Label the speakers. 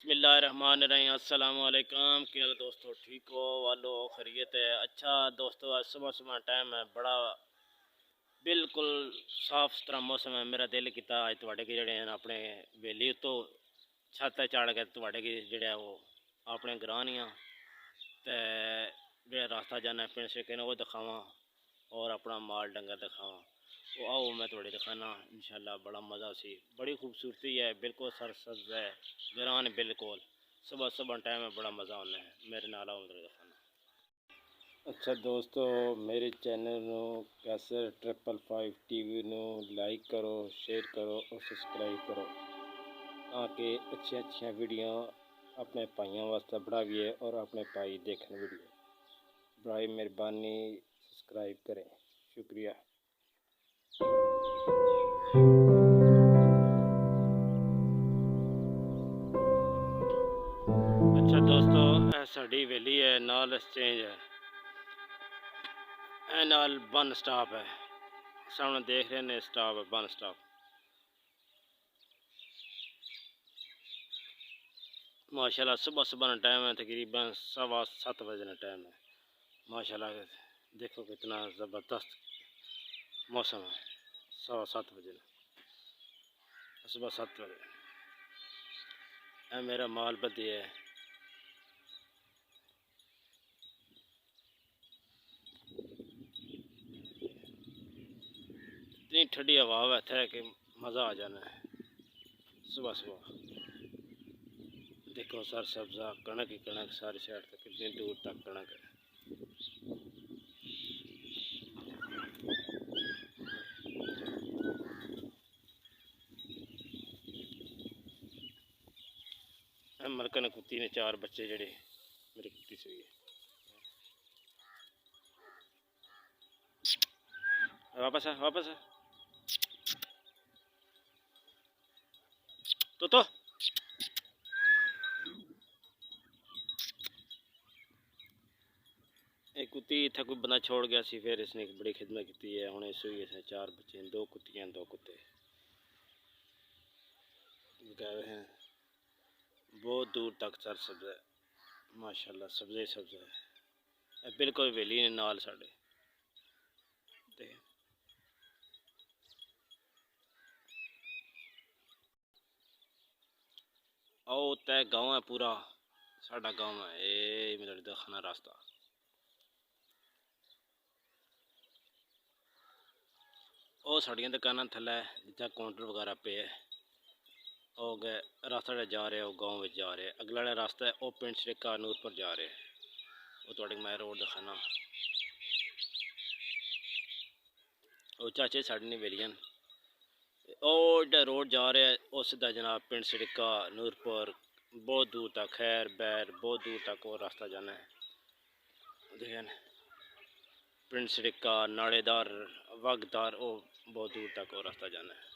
Speaker 1: बिस्मिल्लाहिर्रहमानिर्रहीम। अस्सलाम वालेकुम। क्या हाल दोस्तों, ठीक हो वालो, खैरियत है। अच्छा दोस्तों, आज सुबह सुबह टाइम है, बड़ा बिल्कुल साफ सुथरा मौसम है। मेरा दिल किता अज तुहाडे की जड़े अपने वेली उत्तों छत चढ़ के तुहाडे की जड़े वो अपने ग्रानियाँ ते जो रास्ता जाना पिंड से वो दिखावा और अपना माल डंगर दिखावा। वो आओ मैं थोड़ी दिखाना इंशाल्लाह। बड़ा मज़ा सी, बड़ी खूबसूरती है, बिल्कुल सरसब्ज है ग्रान बिल्कुल। सुबह सुबह टाइम में बड़ा मज़ा आता है। मेरे नाल आओ दिखाना। अच्छा दोस्तों, मेरे चैनल नू कैसे 555 TV नू लाइक करो, शेयर करो और सब्सक्राइब करो ताकि अच्छी वीडियो अपने भाइयों वास्ते बढ़ाइए और अपने भाई देखने वीडियो। बड़ी मेहरबानी सब्सक्राइब करें, शुक्रिया। अच्छा दोस्तों, साड़ी वेली है, नाल एक्सचेंज है, नाल बन स्टॉप है। सामने देख रहे हैं स्टॉप है, बन स्टॉप। माशाल्लाह सुबह सुबह टाइम है, तकरीबन 7:15 बजे टाइम है। माशाल्लाह देखो कितना ज़बरदस्त मौसम है। 7:15 बजे, सुबह 7 बजे। मेरा माल बदी है। इतनी ठंडी हवा है कि मज़ा आ जाना है। सुबह सुबह देखो सर सब्जा कणक ही कणक, सारी साइड तक कितनी दूर तक कणक है। मरकन कुत्ती ने 4 बच्चे जड़े मेरी कुत्ती से है। वापस आ, वापस आ। तो एक कुत्ती इतना कोई बंदा छोड़ गया सी, फिर इसने बड़ी खिदमत की है। हूँ इस हुई इसने 4 बच्चे, 2 कुत्तियाँ 2 कुत्ते गए हैं। बहुत दूर तक सर सब्ज़ है, माशाल्लाह सब्ज़े सब्ज़ है। बिल्कुल वेली ने नाल साढ़े आओ तय गाँव है पूरा, साड़ा गाँव है। ये मेरा दिखाना रास्ता वो साड़ियाँ दुकाना थल्ले जितना काउंटर वगैरह पे है। और गए रास्ता जा रहे हो गाँव में जा रहे। अगला रास्ता है वो पिंड शरीका नूर पर जा रहे। वो थोड़ी मैं रोड दिखाना। वो चाचे साढ़े ने वेलियन और रोड जा रहे हैं वो सीधा जनाब पिंड शरीका नूरपुर, बहुत दूर तक खैर बैर, बहुत दूर तक वो रास्ता जाना है। देखें पिंड शरीका नाड़ेदार वगदार, वो बहुत दूर तक वो रास्ता जाना है।